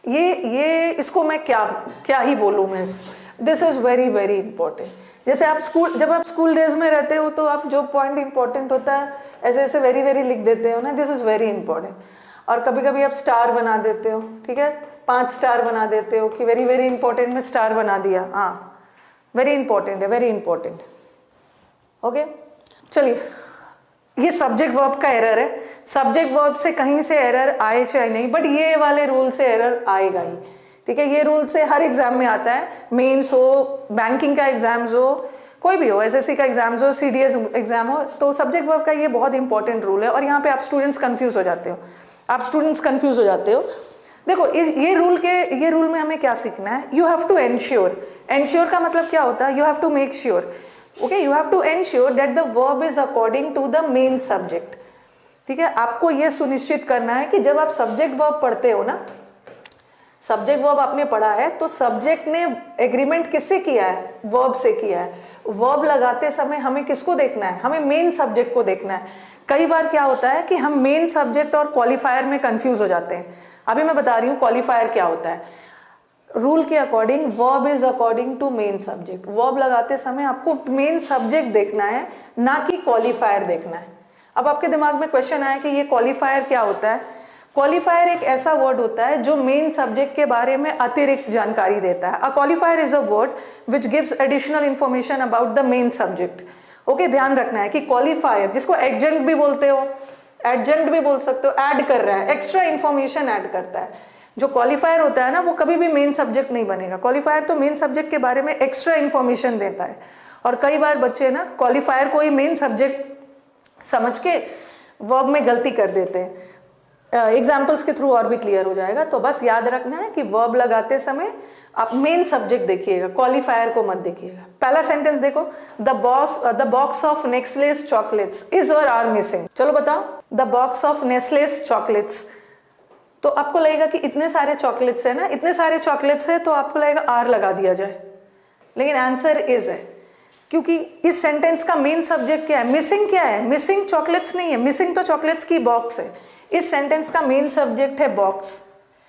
ये इसको मैं क्या क्या ही बोलूँ मैं, this is very very important. जैसे आप जब आप स्कूल डेज में रहते हो तो आप जो पॉइंट इंपॉर्टेंट होता है ऐसे ऐसे वेरी वेरी लिख देते हो ना, दिस इज़ वेरी इंपॉर्टेंट। और कभी कभी आप स्टार बना देते हो, ठीक है, 5 स्टार बना देते हो कि वेरी वेरी इंपॉर्टेंट में स्टार बना दिया, हाँ वेरी इंपॉर्टेंट है, वेरी इंपॉर्टेंट। ओके चलिए, ये सब्जेक्ट वर्ब का एरर है। सब्जेक्ट वर्ब से कहीं से एरर आए चाहे नहीं, बट ये वाले रूल से एरर आएगा ही, ठीक है। ये रूल से हर एग्जाम में आता है, मेंस हो, बैंकिंग का एग्जाम्स हो, कोई भी हो, एसएससी का एग्जाम्स हो, सीडीएस एग्जाम हो, तो सब्जेक्ट वर्ब का ये बहुत इंपॉर्टेंट रूल है। और यहाँ पे आप स्टूडेंट्स कंफ्यूज हो जाते हो, देखो ये रूल में हमें क्या सीखना है, you have to ensure. Ensure का मतलब क्या होता है, you have to make sure, okay, you have to ensure that the verb is according to the main subject, ठीक है। आपको ये सुनिश्चित करना है कि जब आप सब्जेक्ट वर्ब पढ़ते हो ना, सब्जेक्ट वर्ब आपने पढ़ा है तो सब्जेक्ट ने एग्रीमेंट किससे किया है, वर्ब से किया है। वर्ब लगाते समय हमें किसको देखना है, हमें मेन सब्जेक्ट को देखना है। कई बार क्या होता है कि हम मेन सब्जेक्ट और क्वालिफायर में कंफ्यूज हो जाते हैं। अभी मैं बता रही हूँ क्वालिफायर क्या होता है। रूल के according verb is according to main subject. Verb लगाते समय आपको मेन सब्जेक्ट देखना है, ना कि क्वालिफायर देखना है। अब आपके दिमाग में क्वेश्चन आया कि ये क्वालिफायर क्या होता है। क्वालिफायर एक ऐसा वर्ड होता है जो मेन सब्जेक्ट के बारे में अतिरिक्त जानकारी देता है। A qualifier is a word which gives additional information about the main subject. Okay, ध्यान रखना है कि क्वालिफायर, जिसको एडजंक्ट भी बोलते हो, एडजंक्ट भी बोल सकते हो, ऐड कर रहा है, एक्स्ट्रा इंफॉर्मेशन ऐड करता है। जो क्वालिफायर होता है ना, वो कभी भी मेन सब्जेक्ट नहीं बनेगा। क्वालिफायर तो मेन सब्जेक्ट के बारे में एक्स्ट्रा इंफॉर्मेशन देता है। और कई बार बच्चे ना क्वालिफायर को ही मेन सब्जेक्ट समझ के वर्ब में गलती कर देते हैं। एग्जाम्पल्स के थ्रू और भी क्लियर हो जाएगा। तो बस याद रखना है कि वर्ब लगाते समय आप मेन सब्जेक्ट देखिएगा, क्वालिफायर को मत देखिएगा। पहला सेंटेंस देखो, the box of Nestle's chocolates is और आर मिसिंग। चलो बताओ, the box of Nestle's chocolates. तो आपको लगेगा कि इतने सारे चॉकलेट्स है ना, इतने सारे चॉकलेट्स है, तो आपको लगेगा आर लगा दिया जाए, लेकिन आंसर इज है, क्योंकि इस सेंटेंस का मेन सब्जेक्ट क्या है, मिसिंग क्या है, मिसिंग चॉकलेट्स नहीं है, मिसिंग तो चॉकलेट्स की बॉक्स है। इस सेंटेंस का मेन सब्जेक्ट है box,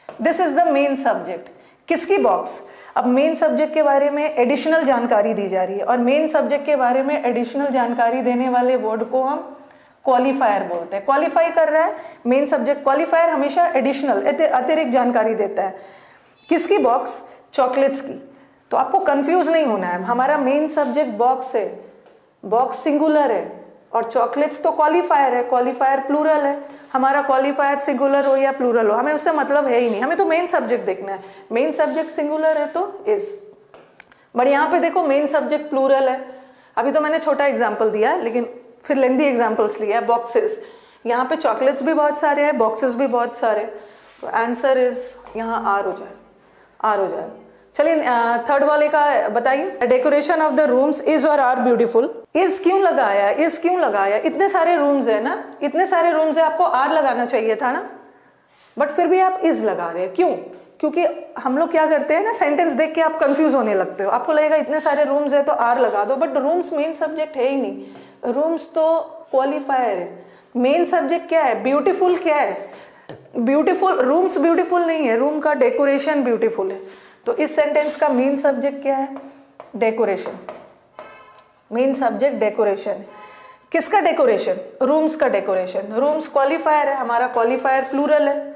this is the main subject. किसकी बॉक्स? अब मेन सब्जेक्ट के बारे में एडिशनल जानकारी दी जा रही है, और मेन सब्जेक्ट के बारे में एडिशनल जानकारी देने वाले वर्ड को हम क्वालिफायर बोलते हैं। क्वालिफाई कर रहा है मेन सब्जेक्ट, क्वालिफायर हमेशा एडिशनल अतिरिक्त जानकारी देता है। किसकी बॉक्स? चॉकलेट्स की। तो आपको कंफ्यूज नहीं होना है, हमारा मेन सब्जेक्ट बॉक्स है, बॉक्स सिंगुलर है, और चॉकलेट्स तो क्वालिफायर है, क्वालिफायर प्लूरल है। हमारा क्वालिफायर सिंगुलर हो या प्लूरल हो, हमें उससे मतलब है ही नहीं, हमें तो मेन सब्जेक्ट देखना है। मेन सब्जेक्ट सिंगुलर है तो इज, बट यहाँ पे देखो मेन सब्जेक्ट प्लूरल है। अभी तो मैंने छोटा एग्जाम्पल दिया है, लेकिन फिर लेंदी एग्जाम्पल्स लिया है। बॉक्सेस, यहाँ पे चॉकलेट्स भी बहुत सारे हैं, बॉक्सेस भी बहुत सारे, तो आंसर इज यहाँ आर हो जाए, आर हो जाए। चलिए थर्ड वाले का बताइए, decoration of the rooms is और आर ब्यूटीफुल। इज क्यों लगाया, इज क्यों लगाया? इतने सारे रूम्स है ना, इतने सारे रूम्स है, आपको आर लगाना चाहिए था ना, बट फिर भी आप इज लगा रहे हैं, क्यों? क्योंकि हम लोग क्या करते हैं ना, सेंटेंस देख के आप कंफ्यूज होने लगते हो, आपको लगेगा इतने सारे रूम्स है तो आर लगा दो, बट रूम्स मेन सब्जेक्ट है ही नहीं, रूम्स तो क्वालिफायर है। मेन सब्जेक्ट क्या है? ब्यूटीफुल क्या है? ब्यूटीफुल, रूम्स ब्यूटीफुल नहीं है, रूम का डेकोरेशन ब्यूटीफुल है। तो इस सेंटेंस का मेन सब्जेक्ट क्या है? डेकोरेशन। Main subject decoration. किसका डेकोरेशन? रूम्स का डेकोरेशन। रूम्स क्वालिफायर है, हमारा क्वालिफायर प्लूरल है,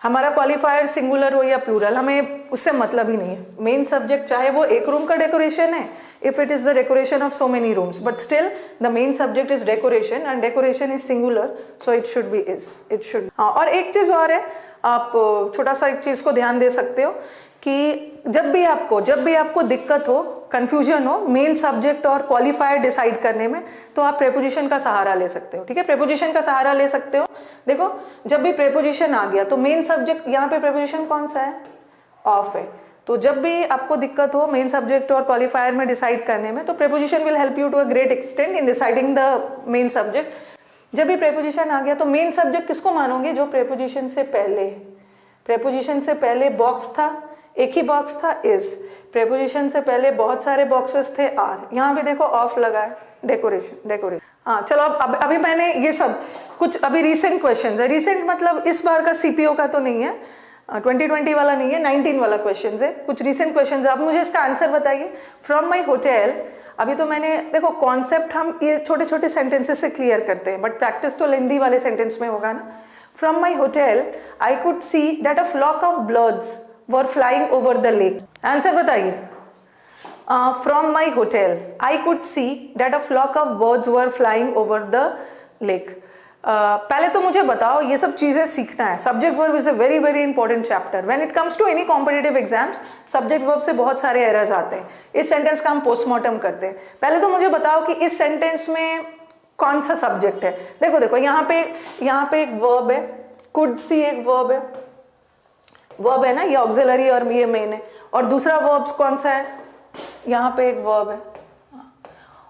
हमारा क्वालिफायर सिंगुलर हो या प्लूरल हमें उससे मतलब ही नहीं है। मेन सब्जेक्ट चाहे वो एक रूम का डेकोरेशन है, if it is the decoration of so many rooms, but still the main subject is decoration, and decoration is singular, so it should be is, it should. हाँ, और एक चीज और है, आप छोटा सा एक चीज को ध्यान दे सकते हो कि जब भी आपको दिक्कत हो, कंफ्यूजन हो मेन सब्जेक्ट और क्वालिफायर डिसाइड करने में, तो आप प्रेपोजिशन का सहारा ले सकते हो। ठीक है, प्रेपोजिशन का सहारा ले सकते हो। देखो, जब भी प्रेपोजिशन आ गया तो मेन सब्जेक्ट, यहाँ पे प्रेपोजिशन कौन सा है? ऑफ है। तो जब भी आपको दिक्कत हो मेन सब्जेक्ट और क्वालिफायर में डिसाइड करने में, तो preposition will help you to a great extent in deciding the main subject. जब भी प्रेपोजिशन आ गया तो मेन सब्जेक्ट किसको मानोगे? जो प्रेपोजिशन से पहले, प्रेपोजिशन से पहले बॉक्स था, एक ही बॉक्स था, इज। प्रेपोजिशन से पहले बहुत सारे बॉक्सेस थे, आर। यहाँ भी देखो ऑफ लगा है, डेकोरेशन, डेकोरेशन। हाँ चलो, अब अभी मैंने ये सब कुछ अभी रीसेंट क्वेश्चंस है, रीसेंट मतलब इस बार का सीपीओ का तो नहीं है, 2020 वाला नहीं है, 19 वाला क्वेश्चन है, कुछ रिसेंट क्वेश्चन है। आप मुझे इसका आंसर बताइए। फ्रॉम माई होटल, अभी तो मैंने देखो कॉन्सेप्ट हम ये छोटे छोटे सेंटेंसेस से क्लियर करते हैं, बट प्रैक्टिस तो लेंदी वाले सेंटेंस में होगा ना। From my hotel I could see that a flock of birds were flying over the lake. Answer बताइए। From my hotel I could see that a flock of birds were flying over the lake. पहले तो मुझे बताओ, ये सब चीजें सीखना है। Subject verb is a very very important chapter when it comes to any competitive exams. Subject verb से बहुत सारे एरर्स आते हैं। इस सेंटेंस का हम पोस्टमार्टम करते हैं। पहले तो मुझे बताओ कि इस सेंटेंस में कौन सा सब्जेक्ट है। देखो देखो यहाँ पे एक वर्ब है, कुड सी एक वर्ब है ना, ये ऑक्सिलरी और ये मेन है। और दूसरा वर्ब कौन सा है, यहाँ पे एक वर्ब है।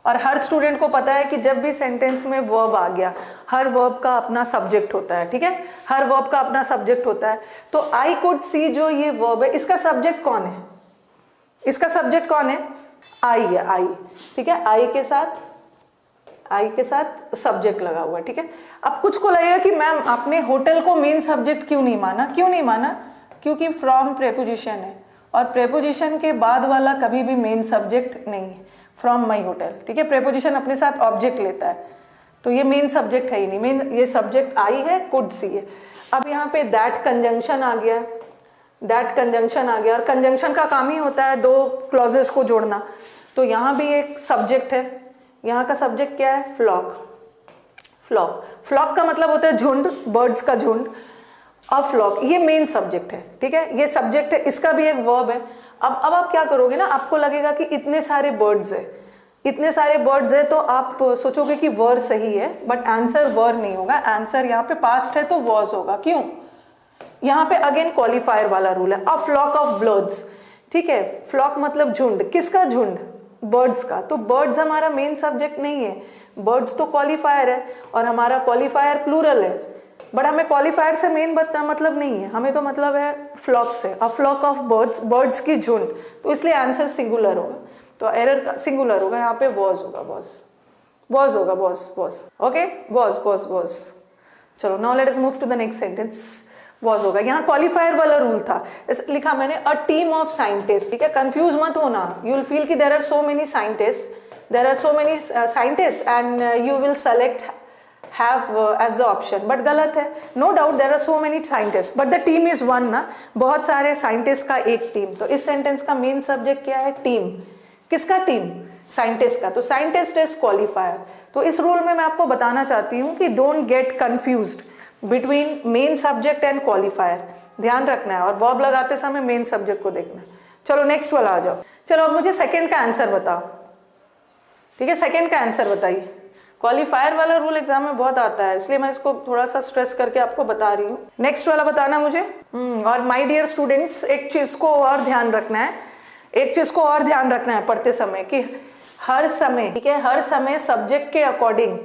और हर स्टूडेंट को पता है कि जब भी सेंटेंस में वर्ब आ गया, हर वर्ब का अपना सब्जेक्ट होता है, ठीक है, हर वर्ब का अपना सब्जेक्ट होता है। तो आई कुड सी जो ये वर्ब है, इसका सब्जेक्ट कौन है, इसका सब्जेक्ट कौन है, आई है, आई, ठीक है, आई के साथ सब्जेक्ट लगा हुआ है, ठीक है। अब कुछ को लगेगा कि मैम आपने होटल को मेन सब्जेक्ट क्यों नहीं माना, क्योंकि फ्रॉम प्रेपोजिशन है, और प्रेपोजिशन के बाद वाला कभी भी मेन सब्जेक्ट नहीं है। फ्रॉम माई होटल, ठीक है, प्रेपोजिशन अपने साथ ऑब्जेक्ट लेता है, तो ये मेन सब्जेक्ट है ही नहीं, मेन ये सब्जेक्ट आई है, कुड सी है। अब यहाँ पे दैट कंजंक्शन आ गया, और कंजंक्शन का काम ही होता है दो क्लॉजेस को जोड़ना। तो यहाँ भी एक सब्जेक्ट है, यहाँ का सब्जेक्ट क्या है, फ्लॉक का मतलब होता है झुंड, बर्ड्स का झुंड। अब फ्लॉक ये मेन सब्जेक्ट है, ठीक है, ये सब्जेक्ट है, इसका भी एक वर्ब है। अब आप क्या करोगे ना, आपको लगेगा कि इतने सारे बर्ड्स है, तो आप सोचोगे कि वर सही है, बट आंसर वर नहीं होगा, आंसर यहाँ पे पास्ट है तो वॉज होगा। क्यों, यहाँ पे अगेन क्वालिफायर वाला रूल है। अ फ्लॉक ऑफ बर्ड्स, ठीक है, फ्लॉक मतलब झुंड, किसका झुंड, बर्ड्स का। तो बर्ड्स हमारा मेन सब्जेक्ट नहीं है, बर्ड्स तो क्वालिफायर है, और हमारा क्वालिफायर प्लूरल है, बट हमें क्वालिफायर से मेन मतलब नहीं है, हमें तो मतलब है फ्लॉक से। अ फ्लॉक ऑफ बर्ड्स की झुंड, तो इसलिए आंसर सिंगुलर होगा, तो एरर का सिंगुलर होगा, यहाँ पे वॉज होगा, वॉज होगा, ओके, वॉज। चलो now let us move to the next sentence. Was होगा, यहाँ क्वालिफायर वाला रूल था, लिखा मैंने अ टीम ऑफ साइंटिस्ट, ठीक है, कंफ्यूज मत होना, यू विल फील कि there are so many scientist and you will select have as the option, but गलत है। no doubt there are so many scientists but the team is one ना, बहुत सारे साइंटिस्ट का एक टीम। तो इस सेंटेंस का मेन सब्जेक्ट क्या है, टीम। किसका टीम, साइंटिस्ट का। तो साइंटिस्ट इज क्वालिफायर। तो इस रूल में मैं आपको बताना चाहती हूँ कि don't get confused between main subject and qualifier, ध्यान रखना है, और वर्ब लगाते समय मेन सब्जेक्ट को देखना है। चलो नेक्स्ट वाला आ जाओ। चलो अब मुझे सेकेंड का आंसर बताओ, ठीक है, सेकेंड का आंसर बताइए। क्वालिफायर वाला रूल एग्जाम में बहुत आता है, इसलिए मैं इसको थोड़ा सा स्ट्रेस करके आपको बता रही हूँ। नेक्स्ट वाला बताना मुझे। और माय डियर स्टूडेंट्स, एक चीज को और ध्यान रखना है, पढ़ते समय कि हर समय, ठीक है, हर समय सब्जेक्ट के अकॉर्डिंग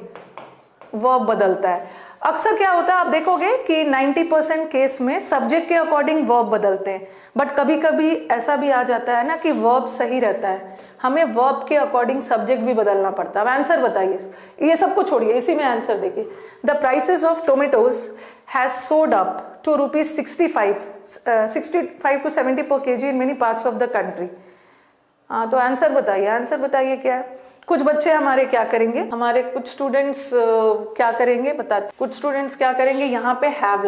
वर्ब बदलता है। अक्सर क्या होता है, आप देखोगे कि 90% केस में सब्जेक्ट के अकॉर्डिंग वर्ब बदलते हैं, बट कभी कभी ऐसा भी आ जाता है ना कि वर्ब सही रहता है, हमें वर्ब के अकॉर्डिंग सब्जेक्ट भी बदलना पड़ता है। अब आंसर बताइए, ये सबको छोड़िए, इसी में आंसर देखिए। The prices of tomatoes has soared up to ₹65 to 70 per kg in many parts of the country. हाँ, तो आंसर बताइए क्या है। कुछ बच्चे हमारे क्या करेंगे, हमारे कुछ स्टूडेंट्स क्या करेंगे कुछ स्टूडेंट्स क्या करेंगे, यहाँ पे हैव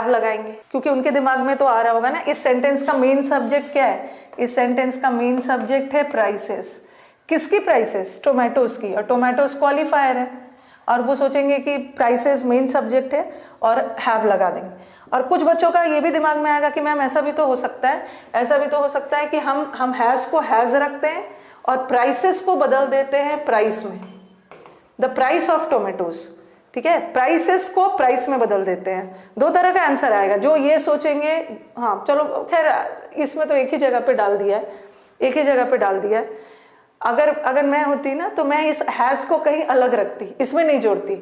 लगाएंगे, क्योंकि उनके दिमाग में तो आ रहा होगा ना, इस सेंटेंस का मेन सब्जेक्ट क्या है, इस सेंटेंस का मेन सब्जेक्ट है प्राइसेस। किसकी प्राइसेस, टोमेटोज की, और टोमेटोज क्वालिफायर है, और वो सोचेंगे कि प्राइसेस मेन सब्जेक्ट है और हैव लगा देंगे। और कुछ बच्चों का ये भी दिमाग में आएगा कि मैम ऐसा भी तो हो सकता है कि हम हैज को हैज रखते हैं और प्राइसेस को बदल देते हैं प्राइस में, द प्राइस ऑफ टोमेटोज, ठीक है, प्राइसेस को प्राइस में बदल देते हैं। दो तरह का आंसर आएगा, जो ये सोचेंगे, हाँ चलो खैर इसमें तो एक ही जगह पे डाल दिया है। अगर मैं होती ना तो मैं इस हैज को कहीं अलग रखती, इसमें नहीं जोड़ती,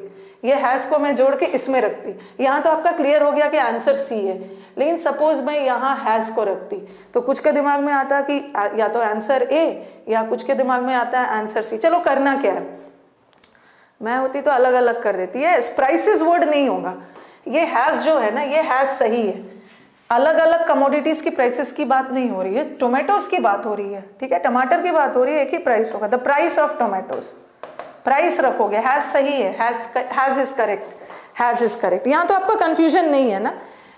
ये हैज को मैं जोड़ के इसमें रखती। यहाँ तो आपका क्लियर हो गया कि आंसर सी है, लेकिन सपोज मैं यहाँ हैज को रखती तो कुछ के दिमाग में आता कि या तो आंसर ए, या कुछ के दिमाग में आता है आंसर सी। चलो करना क्या है, मैं होती तो अलग अलग कर देती है, प्राइसेस वर्ड नहीं होगा, ये हैज जो है ना, ये हैज सही है, अलग अलग कमोडिटीज की प्राइसेस की बात नहीं हो रही है, टोमेटोज की बात हो रही है, ठीक है, टमाटर की बात हो रही है, एक ही प्राइस होगा, the price of tomatoes, price रखोगे, हैज सही है, has is correct, has is correct. यहाँ तो आपका कंफ्यूजन नहीं है ना,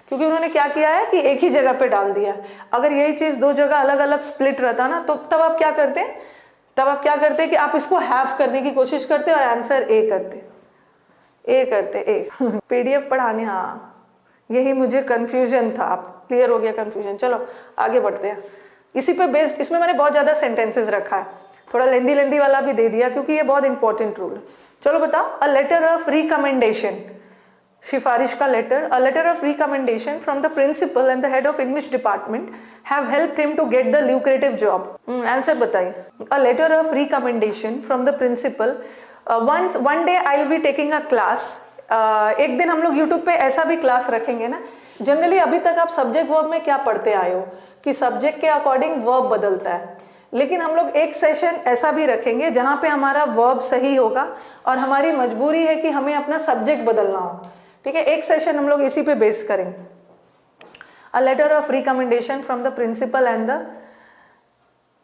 क्योंकि उन्होंने क्या किया है कि एक ही जगह पे डाल दिया। अगर यही चीज दो जगह अलग अलग स्प्लिट रहता ना, तो तब आप क्या करते, तब आप क्या करते कि आप इसको हैव करने की कोशिश करते और आंसर ए करते, ए करते, ए। पीडीएफ पढ़ाने, हाँ यही मुझे कंफ्यूजन था, आप क्लियर हो गया कंफ्यूजन। चलो आगे बढ़ते हैं। इसी पे बेस्ड, इसमें मैंने बहुत ज्यादा सेंटेंसेस रखा है, थोड़ा लेंदी वाला भी दे दिया क्योंकि ये बहुत इंपॉर्टेंट रूल है। चलो बताओ, अ लेटर ऑफ रिकमेंडेशन, सिफारिश का letter, a letter of recommendation from the principal and the head of English department have helped him to get the lucrative job. Answer बताइए। A letter of recommendation from the principal, one day I will be taking a class, एक दिन हम लोग YouTube पे ऐसा भी class रखेंगे ना। जनरली अभी तक आप सब्जेक्ट वर्ब में क्या पढ़ते आए हो कि सब्जेक्ट के अकॉर्डिंग वर्ब बदलता है, लेकिन हम लोग एक सेशन ऐसा भी रखेंगे जहां पे हमारा वर्ब सही होगा और हमारी मजबूरी है कि हमें अपना सब्जेक्ट बदलना हो, ठीक है। एक सेशन हम लोग इसी पे बेस करेंगे। A letter of recommendation from the principal and the,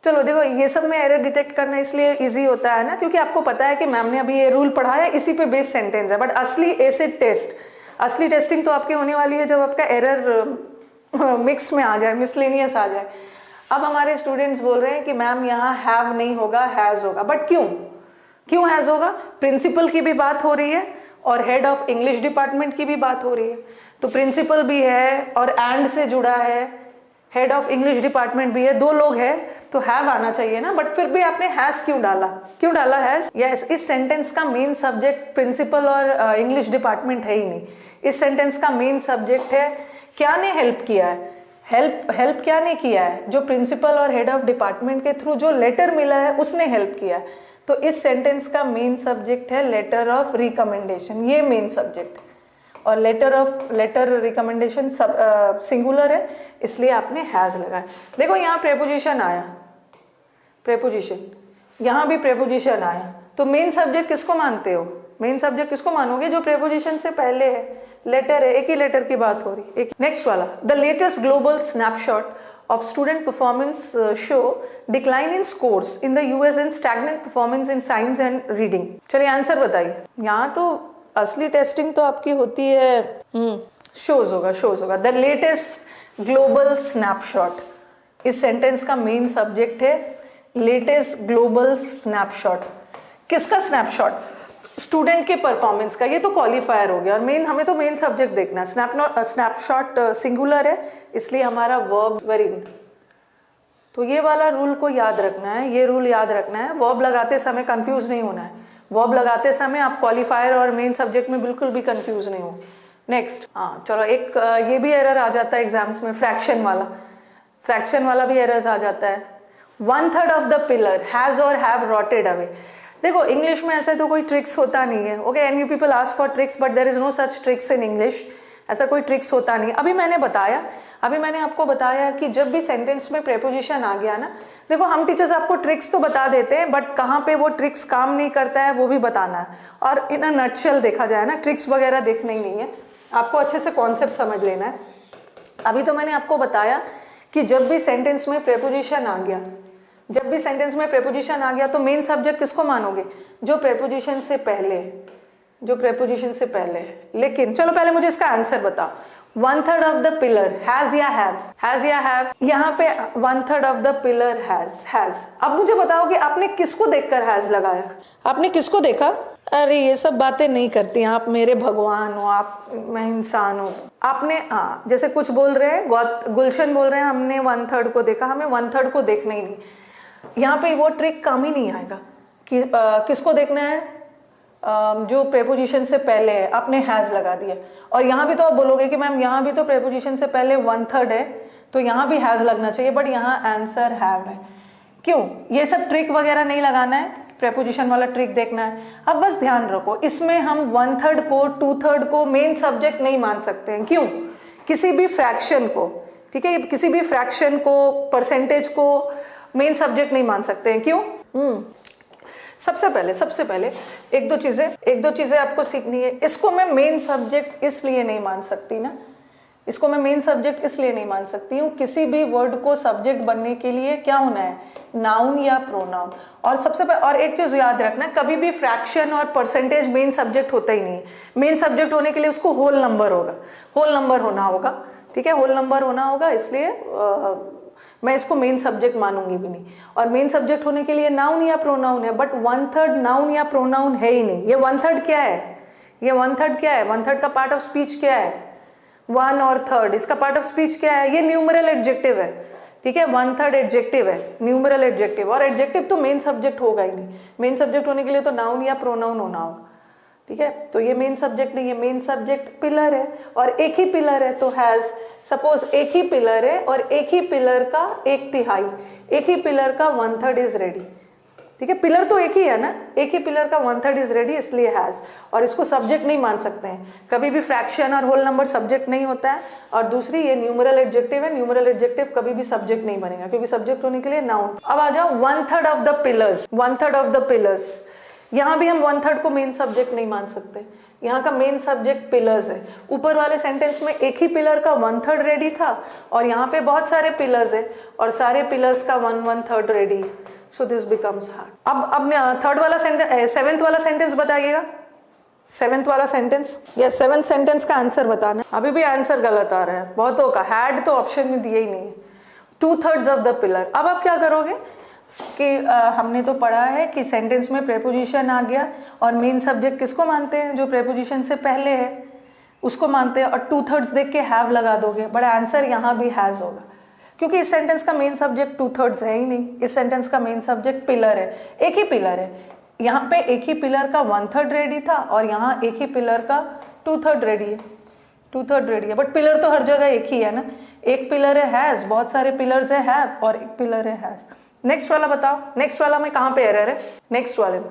चलो देखो ये सब में एरर डिटेक्ट करना इसलिए इजी होता है ना क्योंकि आपको पता है कि मैम ने अभी ये रूल पढ़ाया, इसी पे बेस्ड सेंटेंस है। बट असली एसिड टेस्ट, असली टेस्टिंग तो आपकी होने वाली है जब आपका एरर मिक्स में आ जाए, मिसलेनियस आ जाए। अब हमारे स्टूडेंट्स बोल रहे हैं कि मैम यहाँ हैव नहीं होगा, हैज होगा। बट क्यों, क्यों हैज होगा? प्रिंसिपल की भी बात हो रही है और हेड ऑफ इंग्लिश डिपार्टमेंट की भी बात हो रही है, तो प्रिंसिपल भी है और एंड से जुड़ा है, हेड ऑफ इंग्लिश डिपार्टमेंट भी है, दो लोग हैं तो हैव आना चाहिए ना। बट फिर भी आपने हैज क्यों डाला, क्यों डाला हैज? यस, इस सेंटेंस का मेन सब्जेक्ट प्रिंसिपल और इंग्लिश डिपार्टमेंट है ही नहीं। इस सेंटेंस का मेन सब्जेक्ट है क्या ने हेल्प किया है, हेल्प क्या ने किया है, जो प्रिंसिपल और हेड ऑफ डिपार्टमेंट के थ्रू जो लेटर मिला है उसने हेल्प किया है। तो इस सेंटेंस का मेन सब्जेक्ट है लेटर ऑफ रिकमेंडेशन, ये मेन सब्जेक्ट। और लेटर रिकमेंडेशन सिंगुलर है इसलिए आपने हैज लगाया। देखो यहाँ प्रेपोजिशन आया, प्रेपोजिशन, यहाँ भी प्रेपोजिशन आया, तो मेन सब्जेक्ट किसको मानते हो? मेन सब्जेक्ट किसको मानोगे? जो प्रेपोजिशन से पहले है, लेटर है, एक ही लेटर की बात हो रही। एक नेक्स्ट वाला, the latest global snapshot of student performance show decline in scores in the US and stagnant performance in science and reading। चलिए आंसर बताइए। यहाँ तो असली टेस्टिंग तो आपकी होती है, शोज होगा, शोज होगा। द लेटेस्ट ग्लोबल स्नैपशॉट, इस सेंटेंस का मेन सब्जेक्ट है लेटेस्ट ग्लोबल स्नैपशॉट। किसका स्नैपशॉट? स्टूडेंट के परफॉर्मेंस का। ये तो क्वालिफायर हो गया और मेन, हमें तो मेन सब्जेक्ट देखना है। स्नैपशॉट सिंगुलर है इसलिए हमारा वर्ब, वेरी गुड। तो ये वाला रूल को याद रखना है, ये रूल याद रखना है। वर्ब लगाते समय कंफ्यूज नहीं होना है, वर्ब लगाते समय आप क्वालिफायर और मेन सब्जेक्ट में बिल्कुल भी कंफ्यूज नहीं हो। नेक्स्ट, हाँ चलो, एक ये भी एरर आ जाता है एग्जाम्स में, फ्रैक्शन वाला, फ्रैक्शन वाला भी एरर आ जाता है। 1/3 of the pillar has or have rotted away. देखो इंग्लिश में ऐसे तो कोई ट्रिक्स होता नहीं है, okay, and you people ask for tricks but there is no such tricks in English. ऐसा कोई ट्रिक्स होता नहीं। अभी मैंने आपको बताया कि जब भी सेंटेंस में प्रेपोजिशन आ गया ना, देखो हम टीचर्स आपको ट्रिक्स तो बता देते हैं बट कहाँ पे वो ट्रिक्स काम नहीं करता है वो भी बताना है। और इन अ नटशेल देखा जाए ना, ट्रिक्स वगैरह देखना ही नहीं है, आपको अच्छे से कॉन्सेप्ट समझ लेना है। अभी तो मैंने आपको बताया कि जब भी सेंटेंस में प्रेपोजिशन आ गया, जब भी सेंटेंस में प्रेपोजिशन आ गया तो मेन सब्जेक्ट किसको मानोगे? जो प्रेपोजिशन से पहले है, जो प्रेपोजिशन से पहले है। लेकिन चलो पहले मुझे इसका आंसर बताओ। 1/3 ऑफ द पिलर हैज या हैव, हैज या हैव? यहाँ पे 1/3 ऑफ द पिलर हैज। अब मुझे बताओ कि आपने किसको देखकर हैज लगाया? आपने किसको देखा? अरे ये सब बातें नहीं करती, आप मेरे भगवान हो, आप, मैं इंसान हूँ। आपने, हाँ जैसे कुछ बोल रहे हैं, गुलशन बोल रहे हैं हमने 1/3 को देखा, हमें 1/3 को देखना ही नहीं। यहाँ पे वो ट्रिक काम ही नहीं आएगा कि किसको देखना है, जो प्रेपोजिशन से पहले है, आपने हैज लगा दिया। और यहाँ भी तो आप बोलोगे कि मैम यहाँ भी तो प्रेपोजिशन से पहले 1/3 है तो यहाँ भी हैज लगना चाहिए, बट यहाँ आंसर हैव है। क्यों? ये सब ट्रिक वगैरह नहीं लगाना है, प्रेपोजिशन वाला ट्रिक देखना है। अब बस ध्यान रखो, इसमें हम 1/3 को, 2/3 को मेन सब्जेक्ट नहीं मान सकते हैं। क्यों? किसी भी फ्रैक्शन को, ठीक है, किसी भी फ्रैक्शन को, परसेंटेज को मेन सब्जेक्ट नहीं मान सकते हैं। क्यों? सबसे पहले एक दो चीजें आपको सीखनी है। इसको मैं मेन सब्जेक्ट इसलिए नहीं मान सकती ना इसको मैं मेन सब्जेक्ट इसलिए नहीं मान सकती हूँ, किसी भी वर्ड को सब्जेक्ट बनने के लिए क्या होना है, नाउन या प्रोनाउन। और सबसे पहले और एक चीज याद रखना, कभी भी फ्रैक्शन और परसेंटेज मेन सब्जेक्ट होता ही नहीं है। मेन सब्जेक्ट होने के लिए उसको होल नंबर होगा, होल नंबर होना होगा, ठीक है, होल नंबर होना होगा, इसलिए मैं इसको मेन सब्जेक्ट मानूंगी भी नहीं। और मेन सब्जेक्ट होने के लिए नाउन या प्रोनाउन है, बट 1/3 नाउन या प्रोनाउन है ही नहीं। ये 1/3 क्या है, ये 1/3 क्या है, 1/3 का पार्ट ऑफ स्पीच क्या है, 1 और 3rd, इसका पार्ट ऑफ स्पीच क्या है, ये न्यूमरल एडजेक्टिव है, ठीक है, 1/3 एडजेक्टिव है, न्यूमरल एडजेक्टिव। और एडजेक्टिव तो मेन सब्जेक्ट होगा ही नहीं, मेन सब्जेक्ट होने के लिए तो नाउन या प्रोनाउन होना होगा, ठीक है। तो ये मेन सब्जेक्ट नहीं है, मेन सब्जेक्ट पिलर है, और एक ही पिलर है तो हैज। सपोज एक ही पिलर है और एक ही पिलर का 1/3, एक ही पिलर का 1/3 इज रेडी, ठीक है, पिलर तो एक ही है ना, एक ही पिलर का 1/3 इज रेडी, इसलिए हैज। और इसको सब्जेक्ट नहीं मान सकते हैं, कभी भी फ्रैक्शन और होल नंबर सब्जेक्ट नहीं होता है। और दूसरी ये न्यूमरल एडजेक्टिव है, न्यूमरल एडजेक्टिव कभी भी सब्जेक्ट नहीं बनेगा, क्योंकि सब्जेक्ट होने के लिए नाउन। अब आ जाओ 1/3 of the pillars, 1/3 of the pillars, यहाँ भी हम 1/3 को मेन सब्जेक्ट नहीं मान सकते, यहाँ का मेन सब्जेक्ट पिलर्स है। ऊपर वाले सेंटेंस में एक ही पिलर का 1/3 रेडी था, और यहाँ पे बहुत सारे पिलर्स है और सारे पिलर्स का 1/3 ready, so this becomes hard. अब थर्ड वाला सेंटेंस, 7th वाला सेंटेंस बताइएगा, 7th वाला सेंटेंस या 7th सेंटेंस का आंसर बताना। अभी भी आंसर गलत आ रहा है बहुतों का, हैड तो ऑप्शन में दिए ही नहीं है, 2/3 ऑफ द पिलर। अब आप क्या करोगे कि हमने तो पढ़ा है कि सेंटेंस में प्रेपोजिशन आ गया और मेन सब्जेक्ट किसको मानते हैं, जो प्रेपोजिशन से पहले है उसको मानते हैं, और 2/3 देख के हैव लगा दोगे, बट आंसर यहाँ भी हैज होगा, क्योंकि इस सेंटेंस का मेन सब्जेक्ट 2/3 है ही नहीं, इस सेंटेंस का मेन सब्जेक्ट पिलर है, एक ही पिलर है। यहाँ पे एक ही पिलर का 1/3 रेडी था और यहाँ एक ही पिलर का 2/3 रेडी है, 2/3 रेडी है, बट पिलर तो हर जगह एक ही है ना, एक पिलर है हैज, बहुत सारे पिलर्स है हैव, और एक पिलर है हैज। नेक्स्ट वाला बताओ, नेक्स्ट वाला में कहाँ पे एरर है, नेक्स्ट वाले में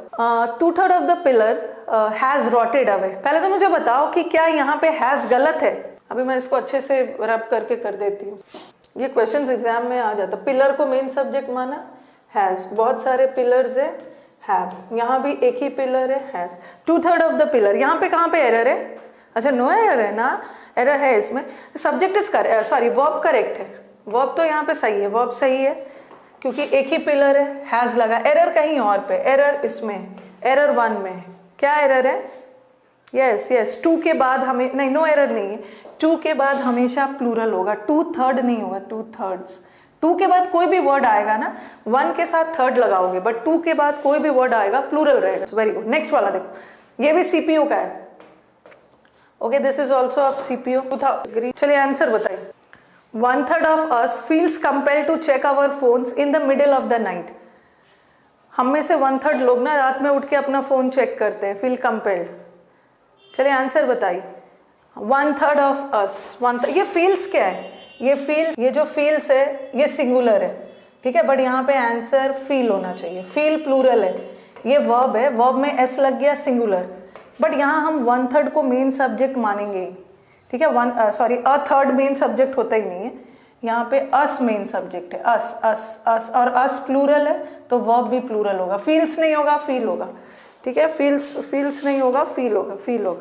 2/3 of the pillar has rotted away. पहले तो मुझे बताओ कि क्या यहाँ पे हैज गलत है, अभी मैं इसको अच्छे से रब करके कर देती हूँ, ये क्वेश्चंस एग्जाम में आ जाता। पिलर को मेन सब्जेक्ट माना हैज, बहुत सारे पिलर्स है हैव, यहाँ भी एक ही पिलर है हैज, 2/3 ऑफ द पिलर। यहाँ पे कहाँ पे एरर है, अच्छा नो एरर है ना, एरर है इसमें, subject is correct, sorry verb correct है, वर्ब तो यहाँ पे सही है, वर्ब सही है क्योंकि एक ही पिलर है, हैज लगा। एरर कहीं और पे, एरर इसमें, एरर 1 में क्या एरर है, यस यस 2 के बाद हमें नहीं, नो एरर नहीं है, 2 के बाद हमेशा प्लूरल होगा, 2/3 नहीं होगा, 2/3। 2 के बाद कोई भी वर्ड आएगा ना, 1 के साथ 3rd लगाओगे, बट 2 के बाद कोई भी वर्ड आएगा प्लूरल रहेगा। Very good. नेक्स्ट वाला देखो, ये भी सीपीयू का है, okay, this is also of CPU. चलिए आंसर बताइए। 1/3 of us feels compelled to check our phones in the middle of the night। हम में से 1/3 लोग ना रात में उठ के अपना फोन चेक करते हैं, फील कंपेल्ड। चलिए आंसर बताइए। 1/3 of us, 1/3, ये फील्स क्या है, ये फील, ये जो फील्स है ये सिंगुलर है, ठीक है, बट यहाँ पे आंसर फील होना चाहिए, फील प्लूरल है, ये वर्ब है, वर्ब में एस लग गया सिंगुलर, बट यहाँ हम 1/3 को मेन सब्जेक्ट मानेंगे, ठीक है, 1/3 मेन सब्जेक्ट होता ही नहीं है, यहाँ पे अस मेन सब्जेक्ट है, अस अस अस, और अस प्लूरल है तो वर्ब भी प्लूरल होगा, फील्स नहीं होगा फील होगा, ठीक है, फील्स नहीं होगा फील होगा, फील होगा।